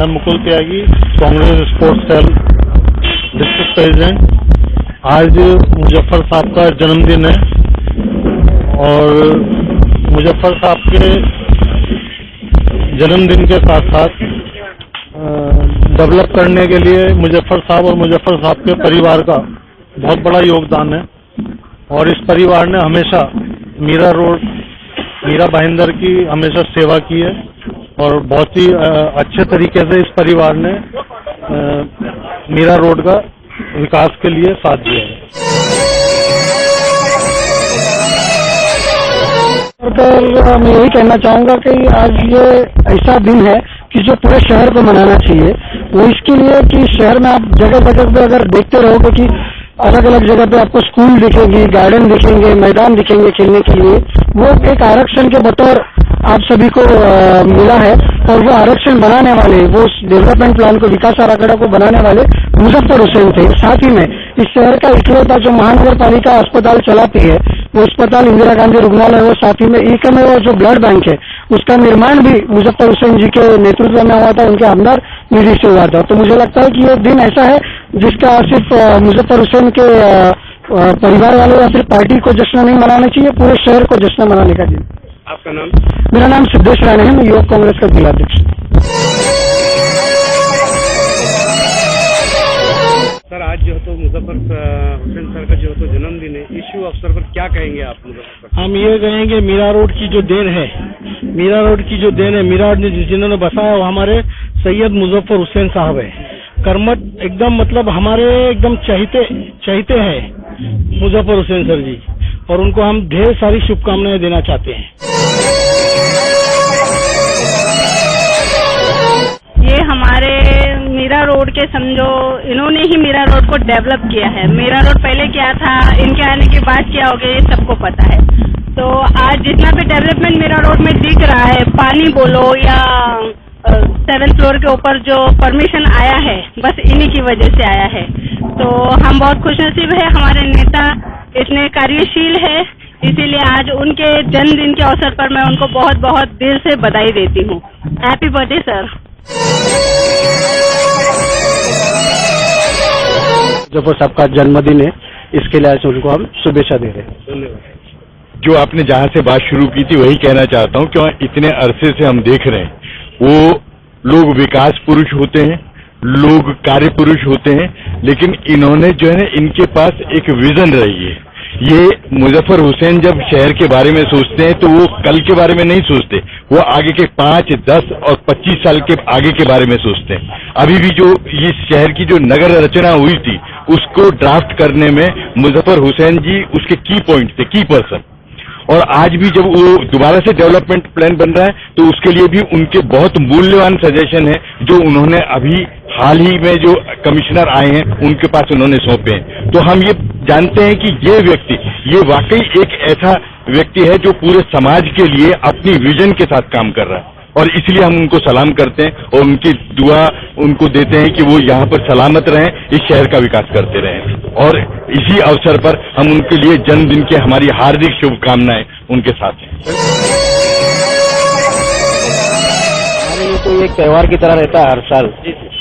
Mukul Tyagi, Congress sports cell district president. आज मुजफ्फर साहब का जन्मदिन है और मुजफ्फर साहब के जन्मदिन के साथ साथ डेवलप करने के लिए मुजफ्फर साहब और मुजफ्फर साहब के परिवार का बहुत बड़ा योगदान है और इस परिवार ने हमेशा मीरा रोड, मीरा भाईंदर की हमेशा सेवा की है और बहुत ही अच्छे तरीके से इस परिवार ने मीरा रोड का विकास के लिए साथ दिया है। मैं यही कहना चाहूंगा कि आज ये ऐसा दिन है कि जो पूरे शहर को मनाना चाहिए। वो इसके लिए कि शहर में आप जगह जगह पे अगर देखते रहोगे कि अलग अलग जगह पे आपको स्कूल दिखेंगे, गार्डन दिखेंगे, मैदान दिखेंगे खेलने के लिए। वो एक आरक्षण के बतौर आप सभी को मिला है और वो आरक्षण बनाने वाले, वो डेवलपमेंट प्लान को, विकास आराखड़ा को बनाने वाले मुजफ्फर हुसैन थे। साथ ही में इस शहर का इकलौता जो महानगर पालिका अस्पताल चलाती है वो अस्पताल इंदिरा गांधी रुग्णालय है। साथ ही में एकमेव जो ब्लड बैंक है उसका निर्माण भी मुजफ्फर हुसैन जी के नेतृत्व में हुआ था, उनके आमदार निधि से हुआ था। तो मुझे लगता है कि ये दिन ऐसा है जिसका सिर्फ मुजफ्फर हुसैन के परिवार वालों या फिर पार्टी को जश्न नहीं मनाना चाहिए, पूरे शहर को जश्न मनाने का दिन। आपका नाम? मेरा नाम सिद्धेश राणे है, मैं युवक कांग्रेस का जिलाध्यक्ष। सर, आज जो तो मुजफ्फर हुसैन सर का जो तो जन्मदिन है, इस शुभ अवसर पर क्या कहेंगे आप मुजफ्फर? हम ये कहेंगे मीरा रोड की जो देन है, मीरा रोड की जो देन है, मीरा रोड जिन्होंने बसाया वो हमारे सैयद मुजफ्फर हुसैन साहब है। कर्मठ एकदम, मतलब हमारे एकदम चाहते हैं मुजफ्फर हुसैन सर जी, और उनको हम ढेर सारी शुभकामनाएं देना चाहते हैं। ये हमारे मीरा रोड के समझो, इन्होंने ही मीरा रोड को डेवलप किया है। मीरा रोड पहले क्या था, इनके आने के बाद क्या हो गया, ये सबको पता है। तो आज जितना भी डेवलपमेंट मीरा रोड में दिख रहा है, पानी बोलो या 7th फ्लोर के ऊपर जो परमिशन आया है, बस इन्हीं की वजह से आया है। तो हम बहुत खुशनसीब है, हमारे नेता इतने कार्यशील है, इसीलिए आज उनके जन्मदिन के अवसर पर मैं उनको बहुत बहुत दिल से बधाई देती हूँ। Happy birthday sir. मुजफ्फर साहब का जन्मदिन है, इसके लिए आज उनको हम शुभेच्छा दे रहे हैं। धन्यवाद। जो आपने जहां से बात शुरू की थी वही कहना चाहता हूं कि इतने अरसे से हम देख रहे हैं, वो लोग विकास पुरुष होते हैं, लोग कार्य पुरुष होते हैं, लेकिन इन्होंने जो है ना, इनके पास एक विजन रही है। ये मुजफ्फर हुसैन जब शहर के बारे में सोचते हैं तो वो कल के बारे में नहीं सोचते, वो आगे के 5, 10 और 25 साल के आगे के बारे में सोचते हैं। अभी भी जो ये शहर की जो नगर रचना हुई थी उसको ड्राफ्ट करने में मुजफ्फर हुसैन जी उसके की पॉइंट थे, की पर्सन। और आज भी जब वो दोबारा से डेवलपमेंट प्लान बन रहा है तो उसके लिए भी उनके बहुत मूल्यवान सजेशन है जो उन्होंने अभी हाल ही में जो कमिश्नर आए हैं उनके पास उन्होंने सौंपे हैं। तो हम ये जानते हैं कि ये व्यक्ति, ये वाकई एक ऐसा व्यक्ति है जो पूरे समाज के लिए अपनी विजन के साथ काम कर रहा है, और इसलिए हम उनको सलाम करते हैं और उनकी दुआ उनको देते हैं कि वो यहाँ पर सलामत रहें, इस शहर का विकास करते रहें। और इसी अवसर पर हम उनके लिए जन्मदिन की हमारी हार्दिक शुभकामनाएं उनके साथ हैं। हमारे ये तो एक त्योहार की तरह रहता है, हर साल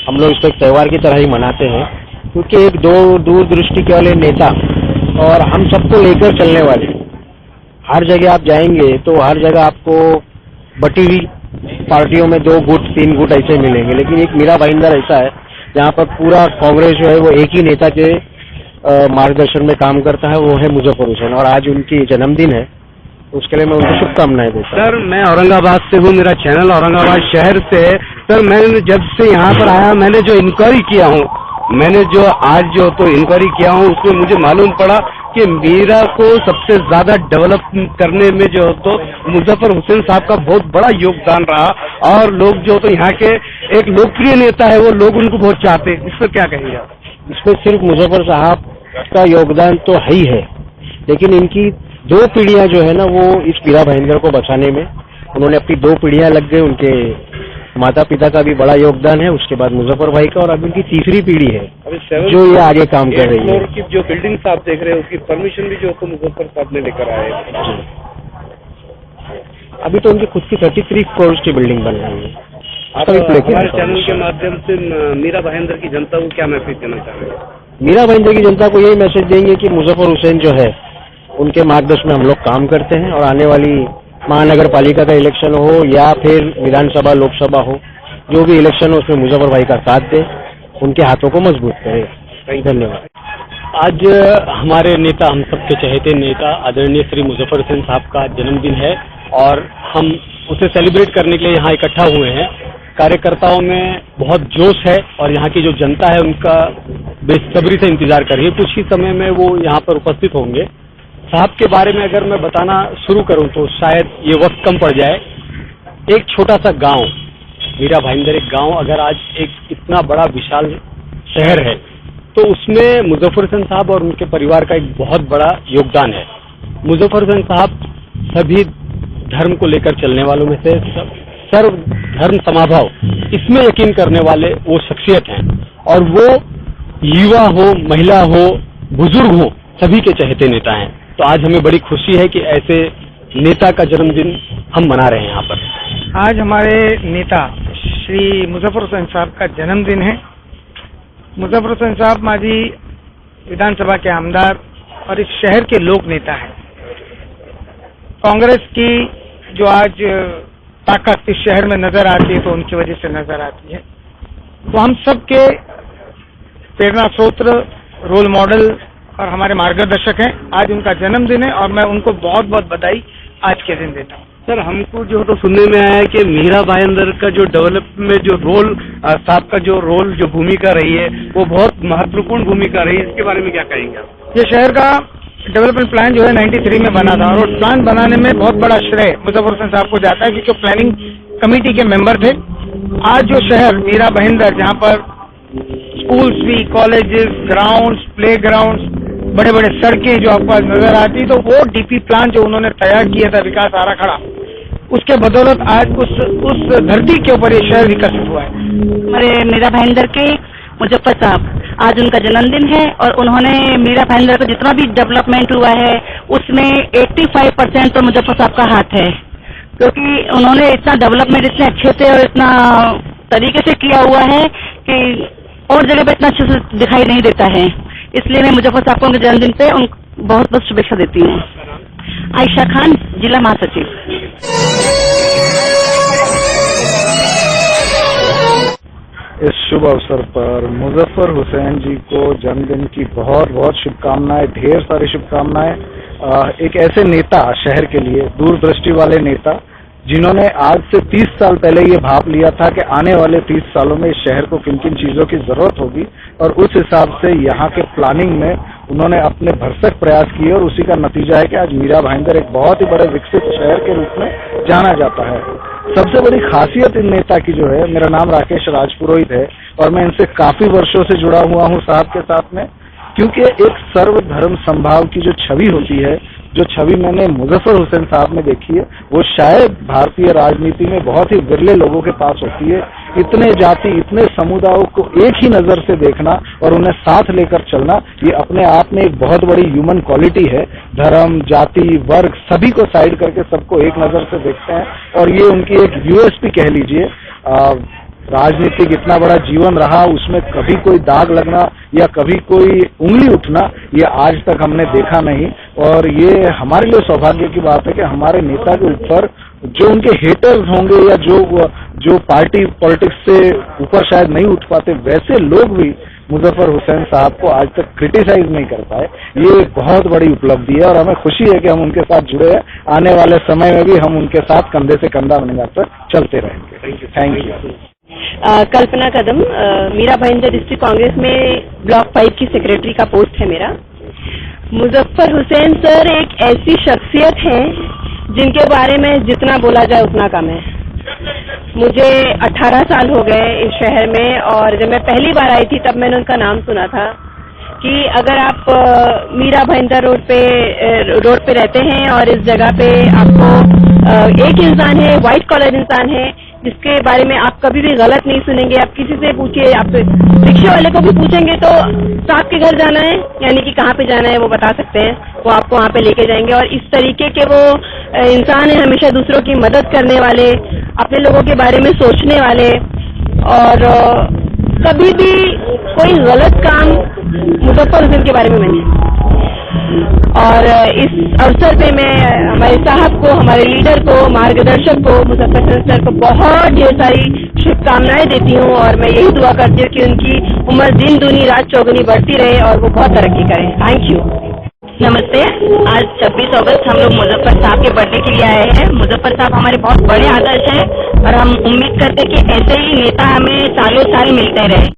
हम लोग इसको एक त्योहार की तरह ही मनाते हैं, क्योंकि एक दूरदृष्टि के वाले नेता और हम सबको लेकर चलने वाले। हर जगह आप जाएंगे तो हर जगह आपको बटी हुई पार्टियों में 2 गुट 3 गुट ऐसे मिलेंगे, लेकिन एक मीरा भाईंदर ऐसा है जहाँ पर पूरा कांग्रेस जो है वो एक ही नेता के मार्गदर्शन में काम करता है, वो है मुजफ्फर हुसैन। और आज उनकी जन्मदिन है, उसके लिए मैं उनको शुभकामनाएं देता हूं। सर, मैं औरंगाबाद से हूँ, मेरा चैनल औरंगाबाद शहर से है। सर, मैंने जब से यहाँ पर आया, मैंने जो इंक्वायरी किया हूँ, मैंने जो आज जो तो इंक्वायरी किया हूँ, उसमें मुझे मालूम पड़ा कि मीरा को सबसे ज्यादा डेवलप करने में जो तो मुजफ्फर हुसैन साहब का बहुत बड़ा योगदान रहा, और लोग जो तो यहाँ के एक लोकप्रिय नेता है, वो लोग उनको बहुत चाहते हैं। इस पर क्या कहेंगे आप? इसमें सिर्फ मुजफ्फर साहब का योगदान तो है ही है, लेकिन इनकी 2 पीढ़ियां जो है ना, वो इस मीरा भाईंदर को बचाने में उन्होंने अपनी 2 पीढ़ियां लग गए। उनके माता पिता का भी बड़ा योगदान है, उसके बाद मुजफ्फर भाई का, और अब उनकी तीसरी पीढ़ी है जो ये आगे काम कर रही है। की जो बिल्डिंग आप देख रहे हैं उसकी परमिशन भी जो तो मुजफ्फर साहब ने लेकर आए। अभी तो उनकी खुद की 33 करोड़ की बिल्डिंग बन रही है। आप हमारे चैनल के माध्यम से मीरा भाईंदर की जनता को क्या मैसेज देना चाह रहे हैं? मीरा भाईंदर की जनता को यही मैसेज देंगे कि मुजफ्फर हुसैन जो है उनके मार्गदर्शन में हम लोग काम करते हैं और आने वाली महानगर पालिका का इलेक्शन हो या फिर विधानसभा लोकसभा हो, जो भी इलेक्शन हो उसमें मुजफ्फर भाई का साथ दे, उनके हाथों को मजबूत करे। धन्यवाद। आज हमारे नेता, हम सबके चहेते नेता आदरणीय श्री मुजफ्फर हुसैन साहब का जन्मदिन है और हम उसे सेलिब्रेट करने के लिए यहाँ इकट्ठा हुए हैं। कार्यकर्ताओं में बहुत जोश है और यहाँ की जो जनता है उनका बेसब्री से इंतजार कर रही है। कुछ ही समय में वो यहाँ पर उपस्थित होंगे। साहब के बारे में अगर मैं बताना शुरू करूं तो शायद ये वक्त कम पड़ जाए। एक छोटा सा गांव, मीरा भाईंदर एक गांव, अगर आज एक इतना बड़ा विशाल शहर है तो उसमें मुजफ्फर हुसैन साहब और उनके परिवार का एक बहुत बड़ा योगदान है। मुजफ्फर हुसैन साहब सभी धर्म को लेकर चलने वालों में से सर्व धर्म समाभाव, इसमें यकीन करने वाले वो शख्सियत हैं और वो युवा हो, महिला हो, बुजुर्ग हो, सभी के चहेते नेता हैं। तो आज हमें बड़ी खुशी है कि ऐसे नेता का जन्मदिन हम मना रहे हैं यहाँ पर। आज हमारे नेता श्री मुजफ्फर हुसैन साहब का जन्मदिन है। मुजफ्फर हुसैन साहब माजी विधानसभा के आमदार और इस शहर के लोक नेता हैं। कांग्रेस की जो आज ताकत इस शहर में नजर आती है तो उनकी वजह से नजर आती है। तो हम सब के प्रेरणा स्रोत, रोल मॉडल और हमारे मार्गदर्शक हैं। आज उनका जन्मदिन है और मैं उनको बहुत बहुत बधाई आज के दिन देता हूँ। सर, हमको जो तो सुनने में आया है कि मीरा भाईंदर का जो डेवलप में जो रोल, साहब का जो रोल, जो भूमिका रही है वो बहुत महत्वपूर्ण भूमिका रही है। इसके बारे में क्या कहेंगे आप? ये शहर का डेवलपमेंट प्लान जो है 93 में बना था और प्लान बनाने में बहुत बड़ा श्रेय मुजफ्फर हुसैन साहब को जाता है क्योंकि प्लानिंग कमेटी के मेंबर थे। आज जो शहर मीरा भाईंदर, जहाँ पर स्कूल्स भी, कॉलेजेस, ग्राउंड्स, प्ले ग्राउंड्स, बड़े बड़े सड़कें जो आपको आज नजर आती, तो वो डीपी प्लान जो उन्होंने तैयार किया था, विकास आराखड़ा, उसके बदौलत आज उस धरती के ऊपर ये शहर विकसित हुआ है। हमारे मीरा भाईंदर के मुजफ्फर साहब, आज उनका जन्मदिन है और उन्होंने मीरा भाईंदर का जितना भी डेवलपमेंट हुआ है उसमें 85% तो मुजफ्फर साहब का हाथ है, क्योंकि उन्होंने इतना डेवलपमेंट इतने अच्छे से और इतना तरीके से किया हुआ है कि और जगह पे इतना अच्छे से दिखाई नहीं देता है। इसलिए मैं मुजफ्फर साहब को उनके जन्मदिन पे बहुत बहुत शुभेच्छा देती हूँ। आयशा खान, जिला महासचिव। इस शुभ अवसर पर मुजफ्फर हुसैन जी को जन्मदिन की बहुत बहुत शुभकामनाएं, ढेर सारी शुभकामनाएं। एक ऐसे नेता शहर के लिए, दूरदृष्टि वाले नेता, जिन्होंने आज से 30 साल पहले ये भाप लिया था कि आने वाले 30 सालों में इस शहर को किन किन चीजों की जरूरत होगी और उस हिसाब से यहाँ के प्लानिंग में उन्होंने अपने भरसक प्रयास किए और उसी का नतीजा है कि आज मीरा भाईंदर एक बहुत ही बड़े विकसित शहर के रूप में जाना जाता है। सबसे बड़ी खासियत इन नेता की जो है, मेरा नाम राकेश राजपुरोहित है और मैं इनसे काफी वर्षों से जुड़ा हुआ हूँ साहब के साथ में, क्योंकि एक सर्वधर्म संभाव की जो छवि होती है, जो छवि मैंने मुजफ्फर हुसैन साहब में देखी है, वो शायद भारतीय राजनीति में बहुत ही विरले लोगों के पास होती है। इतने जाति, इतने समुदायों को एक ही नजर से देखना और उन्हें साथ लेकर चलना, ये अपने आप में एक बहुत बड़ी ह्यूमन क्वालिटी है। धर्म, जाति, वर्ग सभी को साइड करके सबको एक नजर से देखते हैं और ये उनकी एक यूएसपी कह लीजिए। राजनीतिक इतना बड़ा जीवन रहा, उसमें कभी कोई दाग लगना या कभी कोई उंगली उठना, ये आज तक हमने देखा नहीं। और ये हमारे लिए सौभाग्य की बात है कि हमारे नेता के ऊपर जो उनके हेटर्स होंगे या जो पार्टी पॉलिटिक्स से ऊपर शायद नहीं उठ पाते, वैसे लोग भी मुजफ्फर हुसैन साहब को आज तक क्रिटिसाइज नहीं कर पाए। ये बहुत बड़ी उपलब्धि है और हमें खुशी है कि हम उनके साथ जुड़े हैं। आने वाले समय में भी हम उनके साथ कंधे से कंधा मिलाकर चलते रहेंगे। Thank you. Kalpana Kadam, Mira Bhayandar district Congress में ब्लॉक 5 की सेक्रेटरी का पोस्ट है मेरा। मुजफ्फर हुसैन सर एक ऐसी शख्सियत हैं जिनके बारे में जितना बोला जाए उतना कम है। मुझे 18 साल हो गए इस शहर में और जब मैं पहली बार आई थी तब मैंने उनका नाम सुना था कि अगर आप मीरा भाईंदर रोड पे रहते हैं और इस जगह पे आपको एक इंसान है, व्हाइट कॉलर इंसान है जिसके बारे में आप कभी भी गलत नहीं सुनेंगे। आप किसी से पूछिए, आप रिक्शे वाले को भी पूछेंगे तो साहब के घर जाना है यानी कि कहाँ पे जाना है वो बता सकते हैं, वो आपको वहाँ पे लेके जाएंगे। और इस तरीके के वो इंसान है, हमेशा दूसरों की मदद करने वाले, अपने लोगों के बारे में सोचने वाले, और कभी भी कोई गलत काम मुजफ्फर हुसैन के बारे में नहीं। और इस अवसर पे मैं हमारे साहब को, हमारे लीडर को, मार्गदर्शक को, मुजफ्फर हुसैन सर को बहुत ढेर सारी शुभकामनाएं देती हूँ। और मैं यही दुआ करती हूँ कि उनकी उम्र दिन दूनी रात चौगुनी बढ़ती रहे और वो बहुत तरक्की करें। Thank you. नमस्ते। आज 26 अगस्त हम लोग मुजफ्फर साहब के बर्थडे के लिए आए हैं। मुजफ्फर साहब हमारे बहुत बड़े आदर्श हैं और हम उम्मीद करते हैं कि ऐसे ही नेता हमें सालों साल मिलते रहे।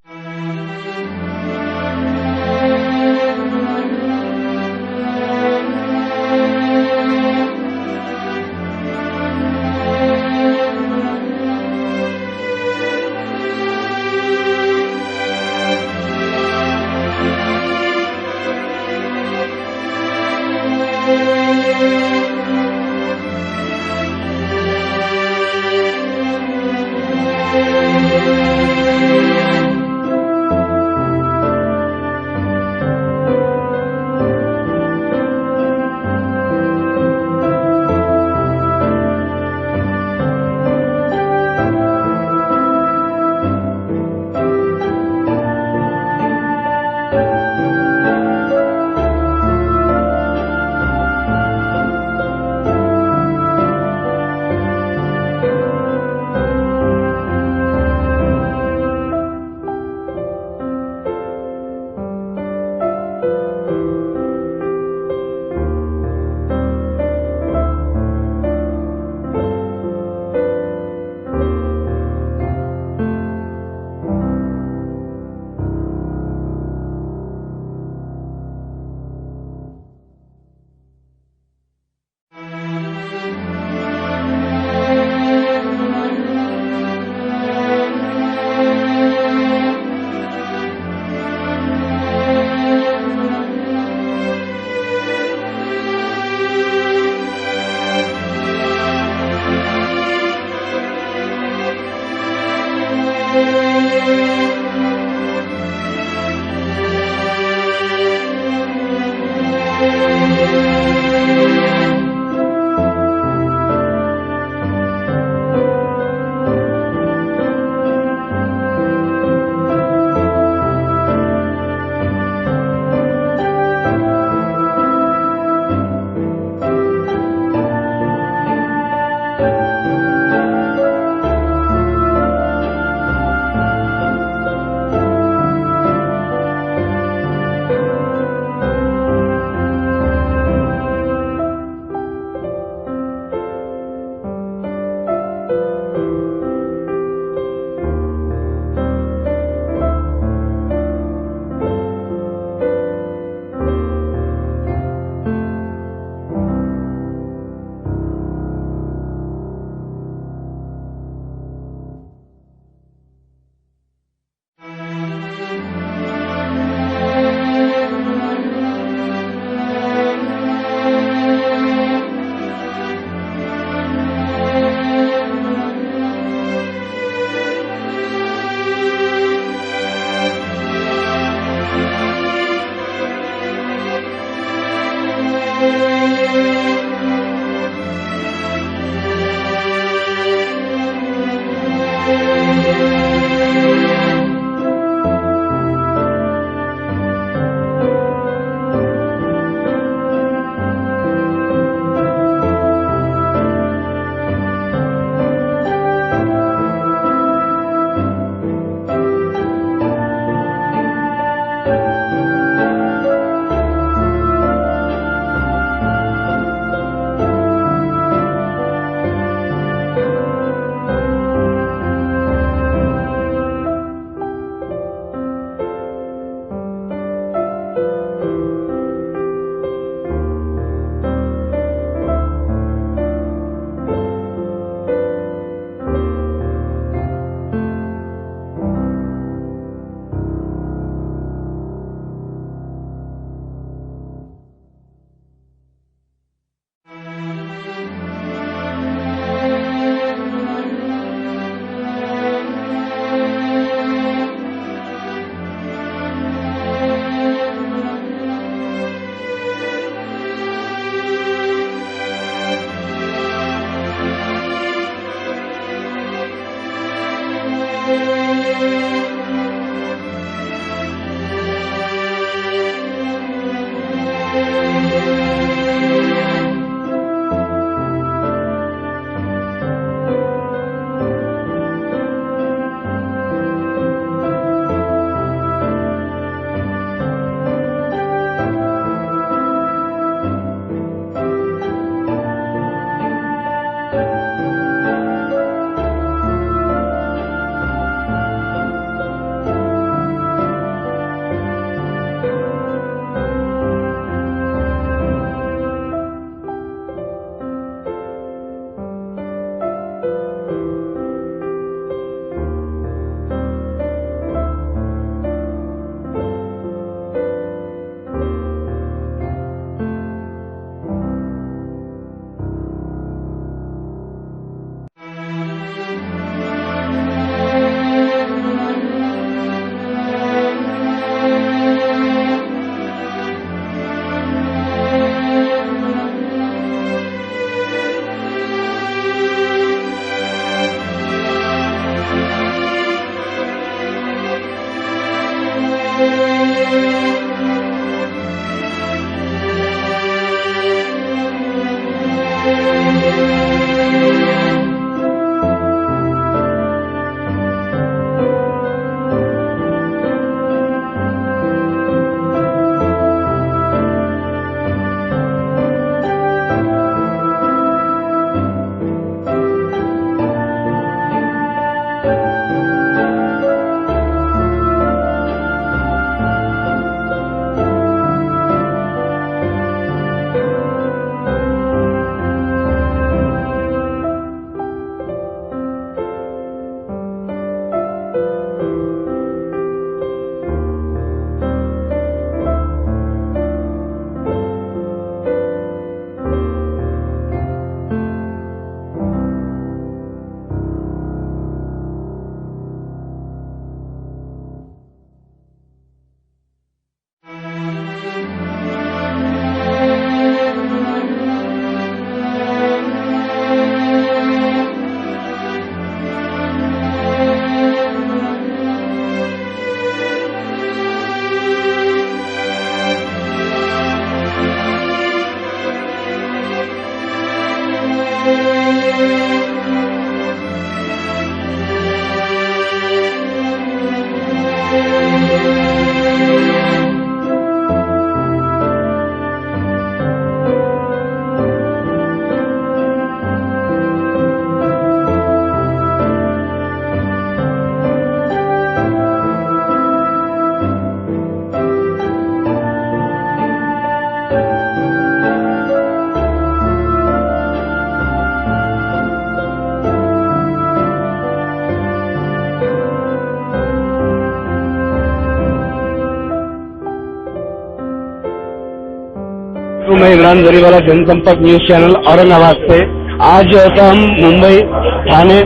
मैं इमरान जरीवाला, जनसंपर्क न्यूज चैनल औरंगाबाद से। आज जो है हम मुंबई थाने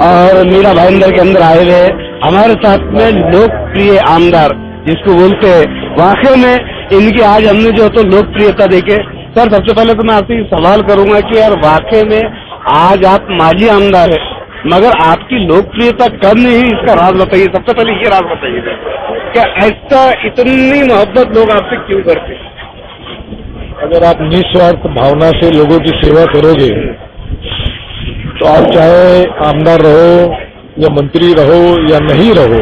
और मीरा भाईंदर के अंदर आए हुए हैं। हमारे साथ में लोकप्रिय आमदार जिसको बोलते हैं, वाकई में इनकी आज हमने जो तो लोकप्रियता देखे। सर, सबसे पहले तो मैं आपसे सवाल करूंगा कि यार वाकई में आज आप माजी आमदार है, मगर आपकी लोकप्रियता कब नहीं, इसका राज बताइए। सबसे पहले ये राज बताइए, क्या ऐसा इतनी मोहब्बत लोग आपसे क्यों करते हैं? अगर आप निस्वार्थ भावना से लोगों की सेवा करोगे तो आप चाहे आमदार रहो या मंत्री रहो या नहीं रहो,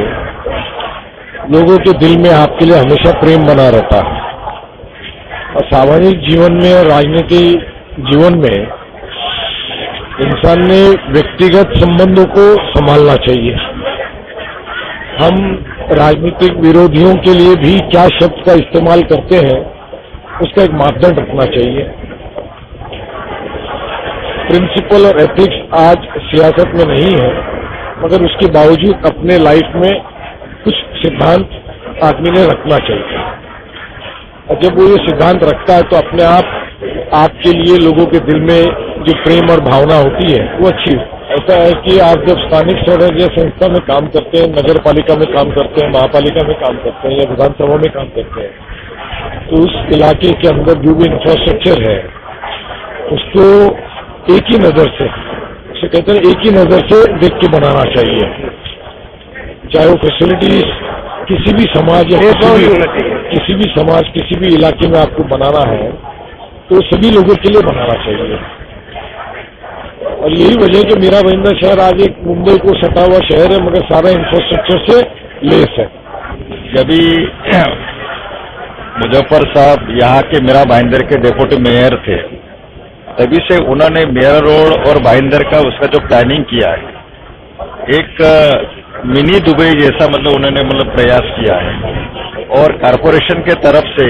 लोगों के दिल में आपके लिए हमेशा प्रेम बना रहता है। और सामाजिक जीवन में और राजनीतिक जीवन में इंसान ने व्यक्तिगत संबंधों को संभालना चाहिए। हम राजनीतिक विरोधियों के लिए भी क्या शब्द का इस्तेमाल करते हैं उसका एक मापदंड रखना चाहिए। प्रिंसिपल और एथिक्स आज सियासत में नहीं है, मगर उसके बावजूद अपने लाइफ में कुछ सिद्धांत आदमी ने रखना चाहिए। और जब वो ये सिद्धांत रखता है तो अपने आप आपके लिए लोगों के दिल में जो प्रेम और भावना होती है वो अच्छी है। ऐसा है कि आप जब स्थानिक स्वराज्य संस्था में काम करते हैं, नगर पालिका में काम करते हैं, महापालिका में काम करते हैं या विधानसभा में काम करते हैं, तो उस इलाके के अंदर जो भी इंफ्रास्ट्रक्चर है उसको एक ही नजर से, उसे कहते हैं एक ही नजर से देख के बनाना चाहिए। चाहे वो फैसिलिटीज किसी भी समाज या किसी भी समाज किसी भी इलाके में आपको बनाना है तो सभी लोगों के लिए बनाना चाहिए। और यही वजह है कि मीरा भाईंदर शहर आज एक मुंबई को सटा हुआ शहर है मगर सारा इंफ्रास्ट्रक्चर से लेस है। जब मुजफ्फर साहब यहाँ के मीरा भाईंदर के डेप्यूटी मेयर थे तभी से उन्होंने मीरा रोड और भाईंदर का उसका जो प्लानिंग किया है एक मिनी दुबई जैसा उन्होंने प्रयास किया है और कारपोरेशन के तरफ से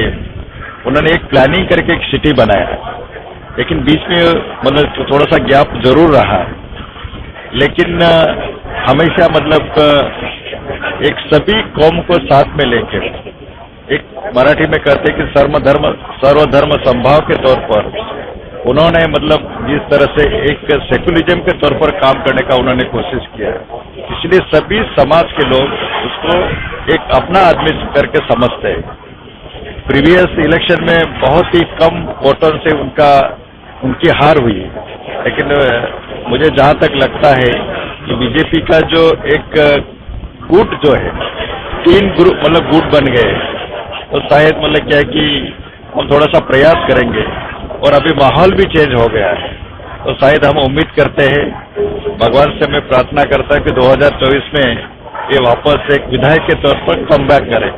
उन्होंने एक प्लानिंग करके एक सिटी बनाया है। लेकिन बीच में थोड़ा सा गैप जरूर रहा, लेकिन हमेशा एक सभी कौम को साथ में लेकर एक मराठी में कहते हैं कि सर्वधर्म संभाव के तौर पर उन्होंने जिस तरह से एक सेकुलरिज्म के तौर पर काम करने का उन्होंने कोशिश किया, इसलिए सभी समाज के लोग उसको एक अपना आदमी करके समझते हैं। प्रीवियस इलेक्शन में बहुत ही कम वोटों से उनकी हार हुई, लेकिन मुझे जहां तक लगता है कि बीजेपी का जो एक गुट जो है 3 ग्रुप गुट बन गए, तो शायद क्या है कि हम थोड़ा सा प्रयास करेंगे और अभी माहौल भी चेंज हो गया है, तो शायद हम उम्मीद करते हैं, भगवान से मैं प्रार्थना करता हूं कि 2024 में ये वापस एक विधायक के तौर पर कम बैक करें।